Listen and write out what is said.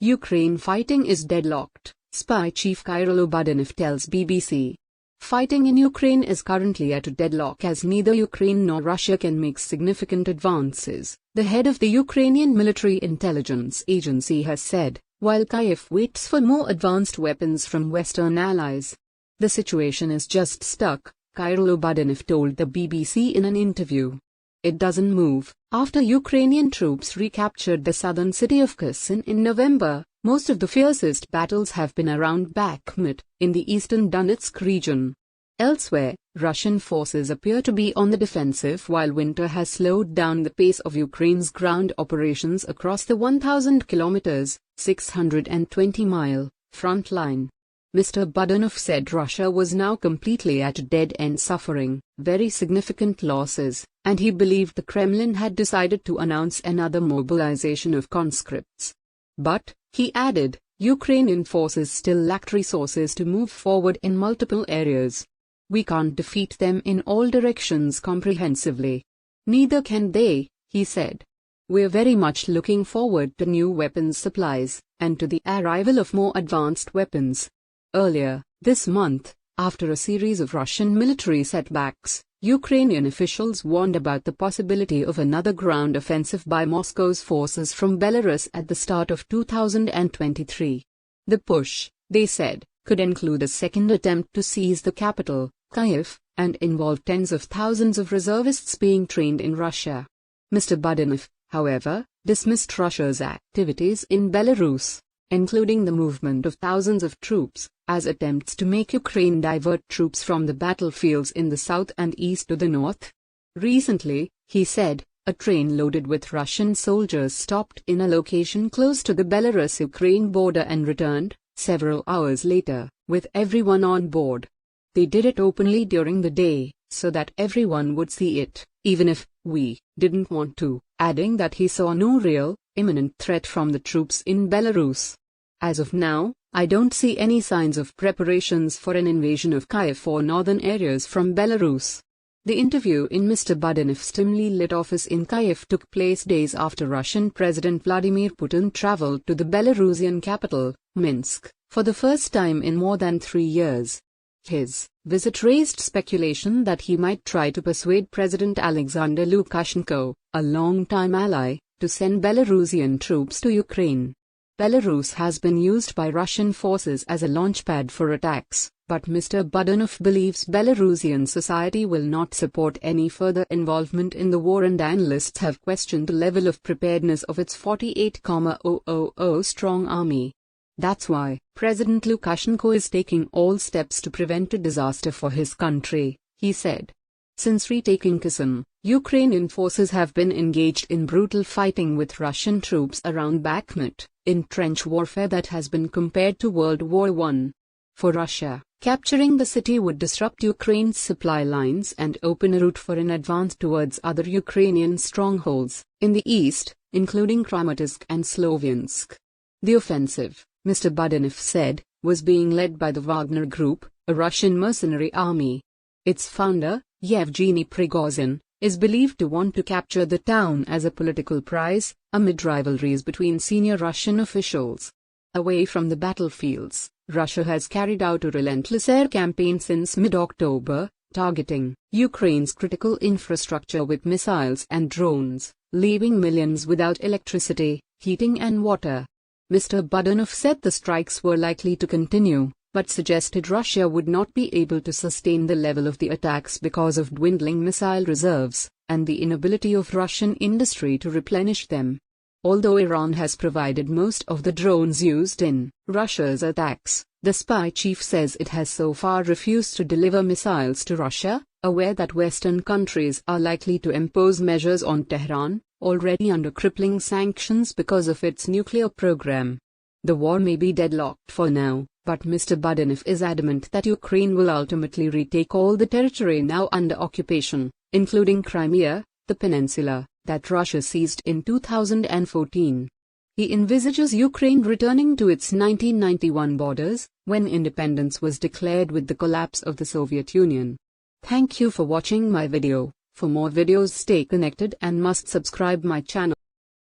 Ukraine fighting is deadlocked, spy chief Kyrylo Budanov tells BBC. Fighting in Ukraine is currently at a deadlock as neither Ukraine nor Russia can make significant advances, the head of the Ukrainian military intelligence agency has said, while Kyiv waits for more advanced weapons from Western allies. The situation is just stuck, Kyrylo Budanov told the BBC in an interview. It doesn't move. After Ukrainian troops recaptured the southern city of Kherson in November, most of the fiercest battles have been around Bakhmut, in the eastern Donetsk region. Elsewhere, Russian forces appear to be on the defensive while winter has slowed down the pace of Ukraine's ground operations across the 1,000 kilometers, 620-mile, front line. Mr. Budanov said Russia was now completely at a dead end, suffering very significant losses, and he believed the Kremlin had decided to announce another mobilization of conscripts. But, he added, Ukrainian forces still lacked resources to move forward in multiple areas. We can't defeat them in all directions comprehensively. Neither can they, he said. We're very much looking forward to new weapons supplies, and to the arrival of more advanced weapons. Earlier, this month, after a series of Russian military setbacks, Ukrainian officials warned about the possibility of another ground offensive by Moscow's forces from Belarus at the start of 2023. The push, they said, could include a second attempt to seize the capital, Kyiv, and involve tens of thousands of reservists being trained in Russia. Mr. Budanov, however, dismissed Russia's activities in Belarus, including the movement of thousands of troops, as attempts to make Ukraine divert troops from the battlefields in the south and east to the north. Recently, he said, a train loaded with Russian soldiers stopped in a location close to the Belarus-Ukraine border and returned, several hours later, with everyone on board. They did it openly during the day, so that everyone would see it, even if we didn't want to, adding that he saw no real, imminent threat from the troops in Belarus. As of now, I don't see any signs of preparations for an invasion of Kyiv or northern areas from Belarus. The interview in Mr. Budanov's dimly lit office in Kyiv took place days after Russian President Vladimir Putin traveled to the Belarusian capital, Minsk, for the first time in more than 3 years. His visit raised speculation that he might try to persuade President Alexander Lukashenko, a longtime ally, to send Belarusian troops to Ukraine. Belarus has been used by Russian forces as a launchpad for attacks, but Mr. Budanov believes Belarusian society will not support any further involvement in the war, and analysts have questioned the level of preparedness of its 48,000 strong army. That's why President Lukashenko is taking all steps to prevent a disaster for his country, he said. Since retaking Kherson, Ukrainian forces have been engaged in brutal fighting with Russian troops around Bakhmut, in trench warfare that has been compared to World War I. For Russia, capturing the city would disrupt Ukraine's supply lines and open a route for an advance towards other Ukrainian strongholds in the east, including Kramatorsk and Sloviansk. The offensive, Mr. Budanov said, was being led by the Wagner Group, a Russian mercenary army. Its founder, Yevgeny Prigozhin, is believed to want to capture the town as a political prize, amid rivalries between senior Russian officials. Away from the battlefields, Russia has carried out a relentless air campaign since mid-October, targeting Ukraine's critical infrastructure with missiles and drones, leaving millions without electricity, heating and water. Mr. Budanov said the strikes were likely to continue, but suggested Russia would not be able to sustain the level of the attacks because of dwindling missile reserves, and the inability of Russian industry to replenish them. Although Iran has provided most of the drones used in Russia's attacks, the spy chief says it has so far refused to deliver missiles to Russia, aware that Western countries are likely to impose measures on Tehran, already under crippling sanctions because of its nuclear program. The war may be deadlocked for now, but Mr. Budanov is adamant that Ukraine will ultimately retake all the territory now under occupation, including Crimea, the peninsula, that Russia seized in 2014. He envisages Ukraine returning to its 1991 borders, when independence was declared with the collapse of the Soviet Union. Thank you for watching my video. For more videos, stay connected and must subscribe my channel.